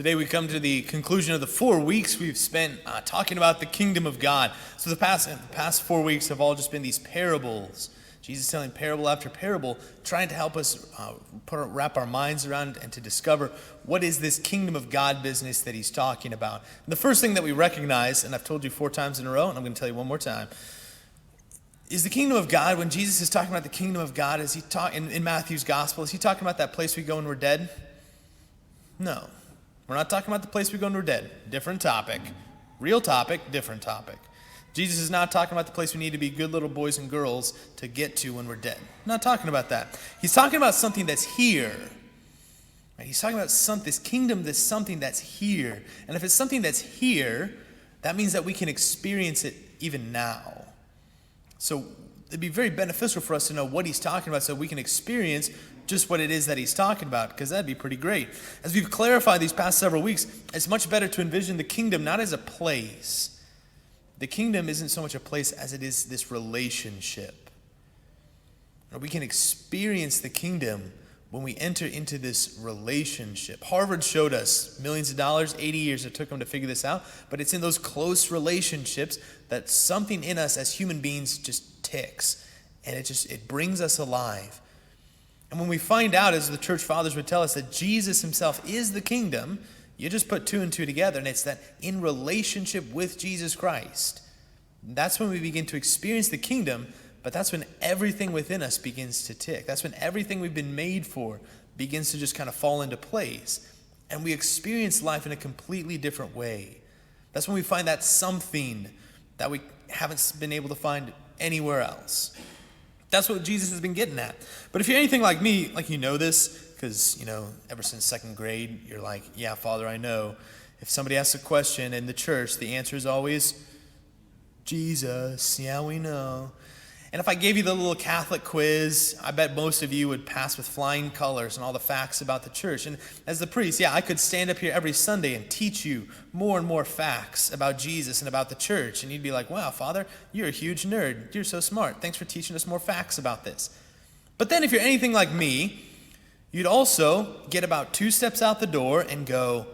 Today we come to the conclusion of the 4 weeks we've spent talking about the kingdom of God. So the past 4 weeks have all just been these parables. Jesus telling parable after parable, trying to help us wrap our minds around and to discover what is this kingdom of God business that he's talking about. And the first thing that we recognize, and I've told you 4 times in a row, and I'm going to tell you one more time, is the kingdom of God. When Jesus is talking about the kingdom of God, is he in Matthew's gospel, is he talking about that place we go when we're dead? No. We're not talking about the place we go when we're dead. Different topic. Real topic, different topic. Jesus is not talking about the place we need to be good little boys and girls to get to when we're dead. Not talking about that. He's talking about something that's here. Right? He's talking about this kingdom, this something that's here. And if it's something that's here, that means that we can experience it even now. So it'd be very beneficial for us to know what he's talking about so we can experience just what it is that he's talking about, because that'd be pretty great. As we've clarified these past several weeks, it's much better to envision the kingdom not as a place. The kingdom isn't so much a place as it is this relationship. We can experience the kingdom when we enter into this relationship. Harvard showed us millions of dollars, 80 years it took them to figure this out, but it's in those close relationships that something in us as human beings just ticks, and it brings us alive. And when we find out, as the church fathers would tell us, that Jesus himself is the kingdom, you just put 2 and 2 together, and it's that in relationship with Jesus Christ. That's when we begin to experience the kingdom, but that's when everything within us begins to tick. That's when everything we've been made for begins to just kind of fall into place. And we experience life in a completely different way. That's when we find that something that we haven't been able to find anywhere else. That's what Jesus has been getting at. But if you're anything like me, like you know this, because, ever since 2nd grade, you're like, yeah, Father, I know. If somebody asks a question in the church, the answer is always, Jesus, yeah, we know. And if I gave you the little Catholic quiz, I bet most of you would pass with flying colors and all the facts about the church. And as the priest, I could stand up here every Sunday and teach you more and more facts about Jesus and about the church. And you'd be like, wow, Father, you're a huge nerd. You're so smart. Thanks for teaching us more facts about this. But then if you're anything like me, you'd also get about 2 steps out the door and go,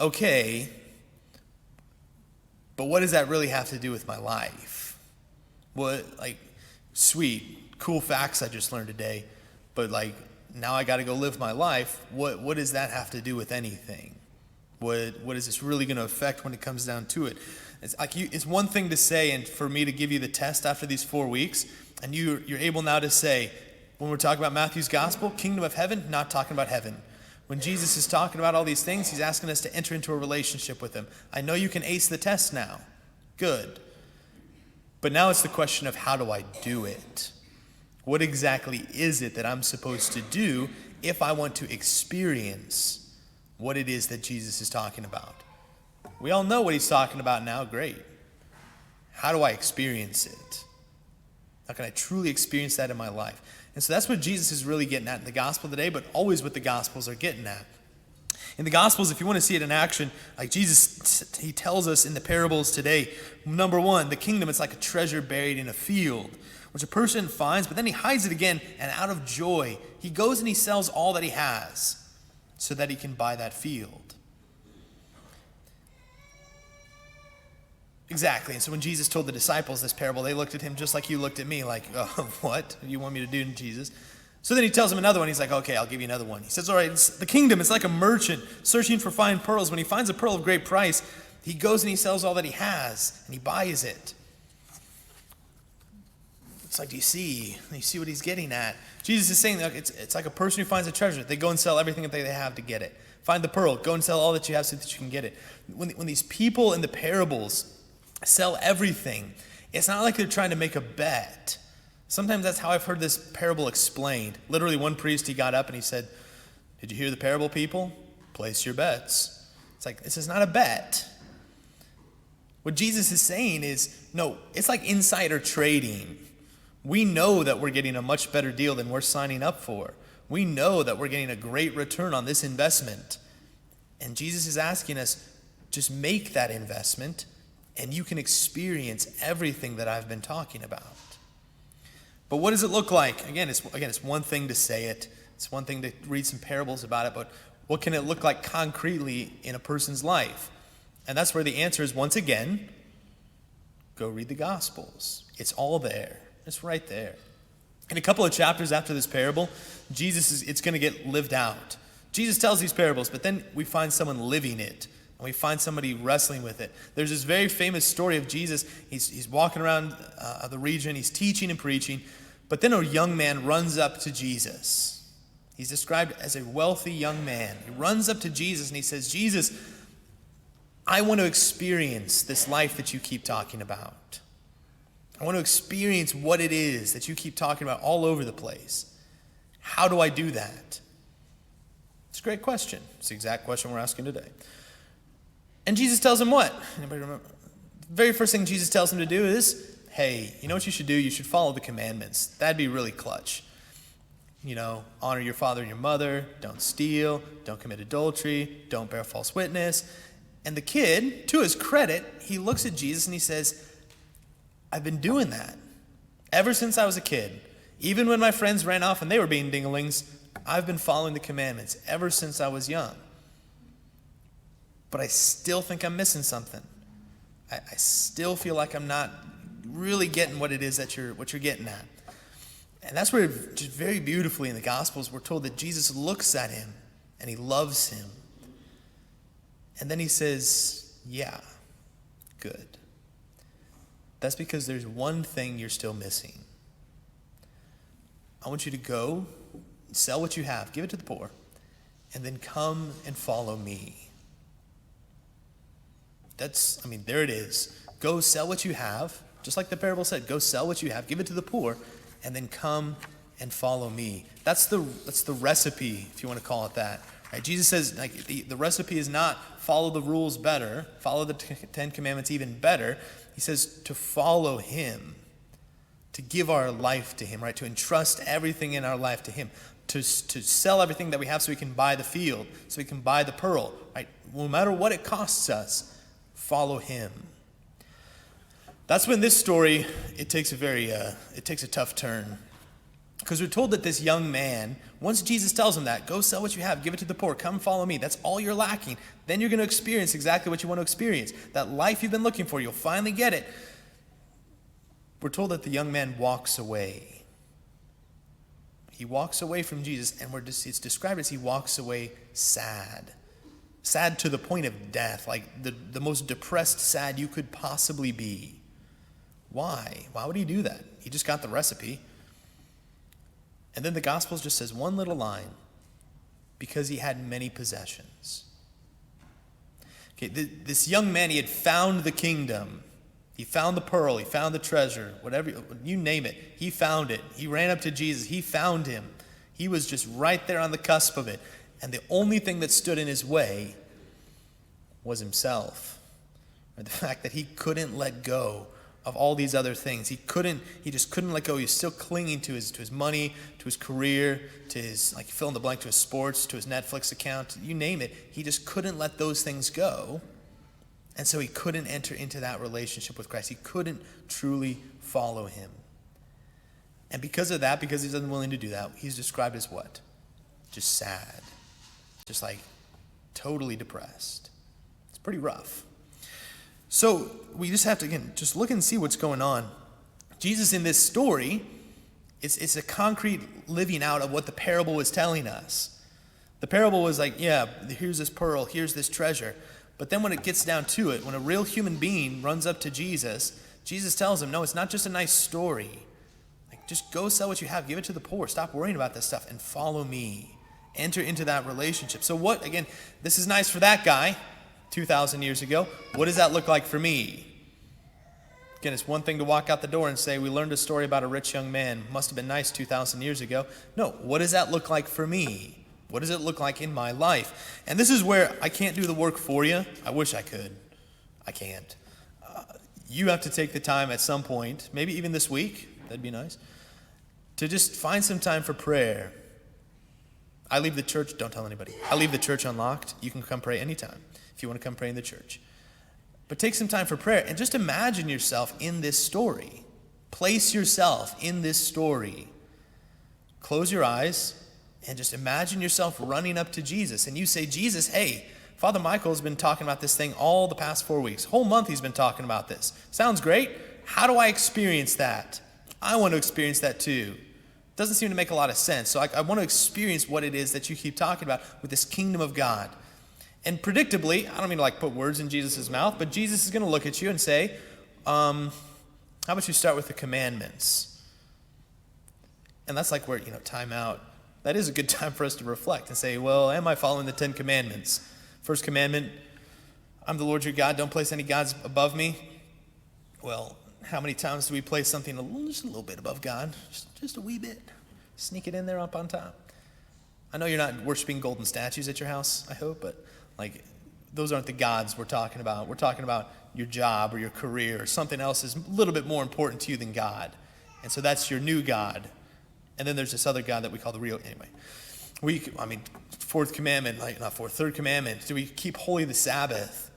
okay, but what does that really have to do with my life? What, sweet, cool facts I just learned today, but now I got to go live my life. What does that have to do with anything? What is this really going to affect when it comes down to it? It's one thing to say, and for me to give you the test after these 4 weeks, and you're able now to say, when we're talking about Matthew's gospel, kingdom of heaven, not talking about heaven. When Jesus is talking about all these things, he's asking us to enter into a relationship with him. I know you can ace the test now. Good. But now it's the question of, how do I do it? What exactly is it that I'm supposed to do if I want to experience what it is that Jesus is talking about? We all know what he's talking about now. Great. How do I experience it? How can I truly experience that in my life? And so that's what Jesus is really getting at in the gospel today, but always what the gospels are getting at. In the Gospels, if you want to see it in action, like Jesus, he tells us in the parables today, number 1, the kingdom is like a treasure buried in a field, which a person finds, but then he hides it again, and out of joy, he goes and he sells all that he has so that he can buy that field. Exactly. And so when Jesus told the disciples this parable, they looked at him just like you looked at me, like, oh, what do you want me to do, Jesus? So then he tells him another one. He's like, okay, I'll give you another one. He says, all right, the kingdom is like a merchant searching for fine pearls. When he finds a pearl of great price, he goes and he sells all that he has, and he buys it. It's like, do you see what he's getting at? Jesus is saying that it's like a person who finds a treasure. They go and sell everything that they have to get it. Find the pearl. Go and sell all that you have so that you can get it. When these people in the parables sell everything, it's not like they're trying to make a bet. Sometimes that's how I've heard this parable explained. Literally, one priest, he got up and he said, did you hear the parable, people? Place your bets. It's like, this is not a bet. What Jesus is saying is, no, it's like insider trading. We know that we're getting a much better deal than we're signing up for. We know that we're getting a great return on this investment. And Jesus is asking us, just make that investment, and you can experience everything that I've been talking about. But what does it look like? Again, it's one thing to say it. It's one thing to read some parables about it, but What can it look like concretely in a person's life? And that's where the answer is, once again, go read the Gospels. It's all there. It's right there. In a couple of chapters after this parable, it's going to get lived out. Jesus tells these parables, but then we find someone living it. And we find somebody wrestling with it. There's this very famous story of Jesus. He's walking around the region. He's teaching and preaching. But then a young man runs up to Jesus. He's described as a wealthy young man. He runs up to Jesus and he says, Jesus, I want to experience this life that you keep talking about. I want to experience what it is that you keep talking about all over the place. How do I do that? It's a great question. It's the exact question we're asking today. And Jesus tells him what? Anybody remember? The very first thing Jesus tells him to do is, hey, you know what you should do? You should follow the commandments. That'd be really clutch. Honor your father and your mother. Don't steal. Don't commit adultery. Don't bear false witness. And the kid, to his credit, he looks at Jesus and he says, I've been doing that ever since I was a kid. Even when my friends ran off and they were being dinglings, I've been following the commandments ever since I was young. But I still think I'm missing something. I still feel like I'm not really getting what it is that you're getting at. And that's where, just very beautifully in the Gospels, we're told that Jesus looks at him and he loves him. And then he says, yeah, good. That's because there's one thing you're still missing. I want you to go, sell what you have, give it to the poor, and then come and follow me. There it is. Go sell what you have, just like the parable said, go sell what you have, give it to the poor, and then come and follow me. That's the recipe, if you want to call it that. Right? Jesus says the recipe is not follow the rules better, follow the Ten Commandments even better. He says to follow him, to give our life to him, right? To entrust everything in our life to him, to sell everything that we have so we can buy the field, so we can buy the pearl, right? No matter what it costs us, follow him. That's when this story, it takes a tough turn. Because we're told that this young man, once Jesus tells him that, go sell what you have, give it to the poor, come follow me, that's all you're lacking. Then you're going to experience exactly what you want to experience. That life you've been looking for, you'll finally get it. We're told that the young man walks away. He walks away from Jesus, and it's described as he walks away sad. Sad to the point of death, like the most depressed sad you could possibly be. Why? Why would he do that? He just got the recipe. And then the Gospels just says one little line, because he had many possessions. Okay, this young man, he had found the kingdom. He found the pearl, he found the treasure, whatever, you name it. He found it. He ran up to Jesus. He found him. He was just right there on the cusp of it. And the only thing that stood in his way was himself. Or the fact that he couldn't let go of all these other things. He just couldn't let go. He was still clinging to his money, to his career, to his, fill in the blank, to his sports, to his Netflix account, you name it. He just couldn't let those things go. And so he couldn't enter into that relationship with Christ. He couldn't truly follow him. And because of that, because he's unwilling to do that, he's described as what? Just sad. Just totally depressed. It's pretty rough. So we just have to, again, just look and see what's going on. Jesus in this story, it's a concrete living out of what the parable was telling us. The parable was here's this pearl, here's this treasure. But then when it gets down to it, when a real human being runs up to Jesus, Jesus tells him, no, it's not just a nice story. Just go sell what you have, give it to the poor, stop worrying about this stuff, and follow me. Enter into that relationship. So this is nice for that guy 2,000 years ago. What does that look like for me? Again, it's one thing to walk out the door and say, we learned a story about a rich young man. Must have been nice 2,000 years ago. No, what does that look like for me? What does it look like in my life? And this is where I can't do the work for you. I wish I could. I can't. You have to take the time at some point, maybe even this week, that'd be nice, to just find some time for prayer. I leave the church, don't tell anybody. I leave the church unlocked. You can come pray anytime if you want to come pray in the church. But take some time for prayer and just imagine yourself in this story. Place yourself in this story. Close your eyes And just imagine yourself running up to Jesus and you say, Jesus, hey, Father Michael has been talking about this thing all the past 4 weeks. Whole month he's been talking about this. Sounds great. How do I experience that? I want to experience that too. Doesn't seem to make a lot of sense. So I want to experience what it is that you keep talking about with this kingdom of God. And predictably, I don't mean to put words in Jesus' mouth, but Jesus is going to look at you and say, how about you start with the commandments? And that's where, time out. That is a good time for us to reflect and say, well, am I following the 10 commandments? First commandment, I'm the Lord your God, don't place any gods above me. Well, how many times do we place something just a little bit above God? Just a wee bit. Sneak it in there up on top. I know you're not worshiping golden statues at your house, I hope, but those aren't the gods we're talking about. We're talking about your job or your career or something else is a little bit more important to you than God. And so that's your new God. And then there's this other God that we call the real, anyway. Third commandment, do we keep holy the Sabbath?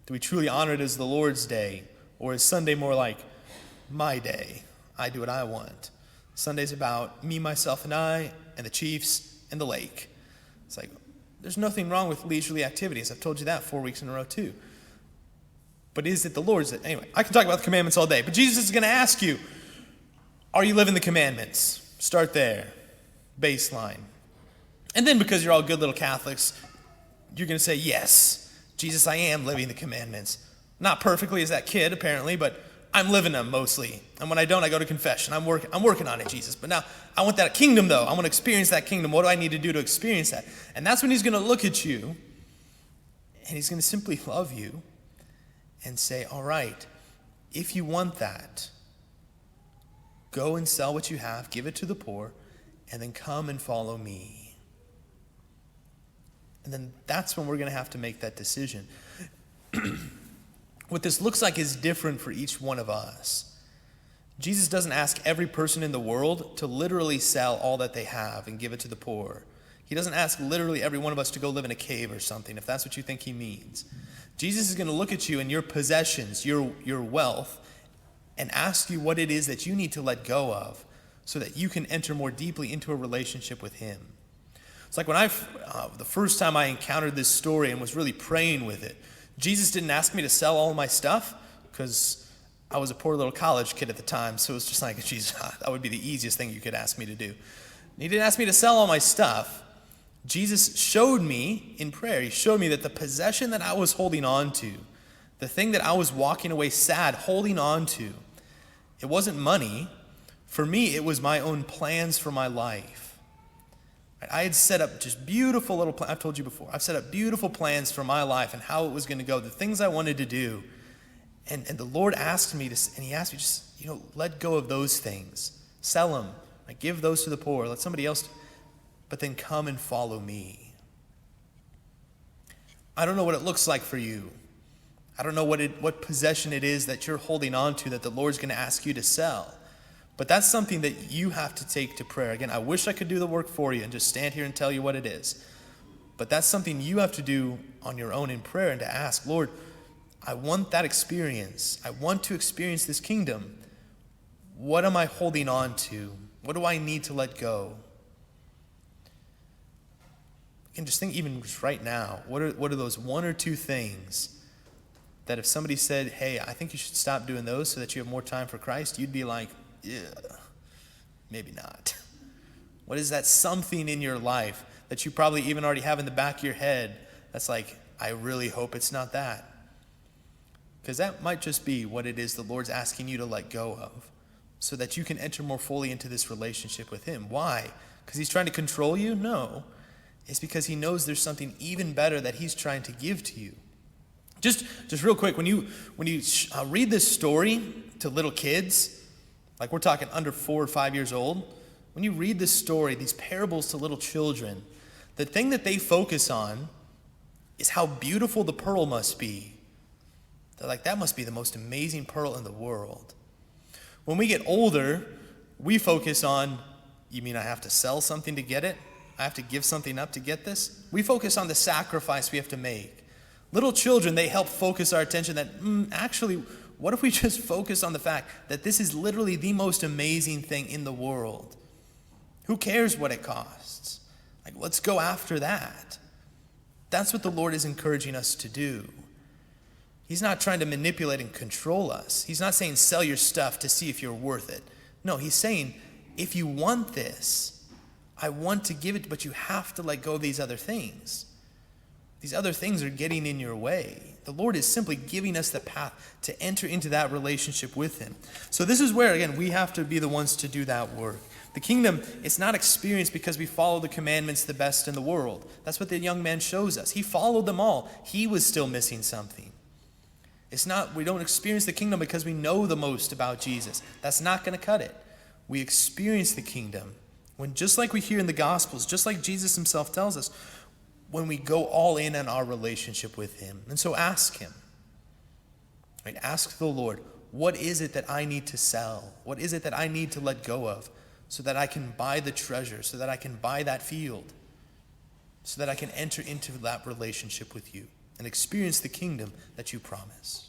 Do we truly honor it as the Lord's day? Or is Sunday more like my day? I do what I want. Sunday's about me, myself, and I, and the Chiefs, and the lake. It's there's nothing wrong with leisurely activities. I've told you that 4 weeks in a row too. But is it the Lord's? Anyway, I can talk about the commandments all day. But Jesus is going to ask you, are you living the commandments? Start there. Baseline. And then because you're all good little Catholics, you're going to say, yes, Jesus, I am living the commandments. Not perfectly as that kid, apparently, but I'm living them mostly. And when I don't, I go to confession. I'm working on it, Jesus. But now I want that kingdom, though. I want to experience that kingdom. What do I need to do to experience that? And that's when he's going to look at you, and he's going to simply love you and say, all right, if you want that, go and sell what you have, give it to the poor, and then come and follow me. And then that's when we're going to have to make that decision. What this looks like is different for each one of us. Jesus doesn't ask every person in the world to literally sell all that they have and give it to the poor. He doesn't ask literally every one of us to go live in a cave or something, if that's what you think he means. Jesus is going to look at you and your possessions, your wealth, and ask you what it is that you need to let go of so that you can enter more deeply into a relationship with him. It's when the first time I encountered this story and was really praying with it, Jesus didn't ask me to sell all my stuff because I was a poor little college kid at the time. So it was just Jesus, that would be the easiest thing you could ask me to do. And he didn't ask me to sell all my stuff. Jesus showed me in prayer, he showed me that the possession that I was holding on to, the thing that I was walking away sad, holding on to, it wasn't money. For me, it was my own plans for my life. I had set up just beautiful little plans. I've told you before. I've set up beautiful plans for my life and how it was going to go, the things I wanted to do. And the Lord asked me he asked me just, let go of those things. Sell them. Give those to the poor. Let somebody else, but then come and follow me. I don't know what it looks like for you. I don't know what possession it is that you're holding on to that the Lord's going to ask you to sell. But that's something that you have to take to prayer. Again, I wish I could do the work for you and just stand here and tell you what it is. But that's something you have to do on your own in prayer and to ask, Lord, I want that experience. I want to experience this kingdom. What am I holding on to? What do I need to let go? And just think even just right now, what are those one or two things that if somebody said, hey, I think you should stop doing those so that you have more time for Christ, you'd be like, yeah, maybe not. What is that something in your life that you probably even already have in the back of your head that's I really hope it's not that? Because that might just be what it is the Lord's asking you to let go of so that you can enter more fully into this relationship with him. Why? Because he's trying to control you? No. It's because he knows there's something even better that he's trying to give to you. Just real quick, when you read this story to little kids, we're talking under 4 or 5 years old, when you read this story, these parables to little children, the thing that they focus on is how beautiful the pearl must be. They're that must be the most amazing pearl in the world. When we get older, we focus on, you mean I have to sell something to get it? I have to give something up to get this? We focus on the sacrifice we have to make. Little children, they help focus our attention that, actually, what if we just focus on the fact that this is literally the most amazing thing in the world? Who cares what it costs? Like, let's go after that. That's what the Lord is encouraging us to do. He's not trying to manipulate and control us. He's not saying sell your stuff to see if you're worth it. No, he's saying, if you want this, I want to give it, but you have to let go of these other things. These other things are getting in your way. The Lord is simply giving us the path to enter into that relationship with him. So this is where, again, we have to be the ones to do that work. The kingdom, it's not experienced because we follow the commandments the best in the world. That's what the young man shows us. He followed them all. He was still missing something. It's not, we don't experience the kingdom because we know the most about Jesus. That's not going to cut it. We experience the kingdom when, just like we hear in the Gospels, just like Jesus himself tells us, when we go all in on our relationship with him. And so ask him. Right? Ask the Lord, what is it that I need to sell? What is it that I need to let go of so that I can buy the treasure, so that I can buy that field, so that I can enter into that relationship with you and experience the kingdom that you promise?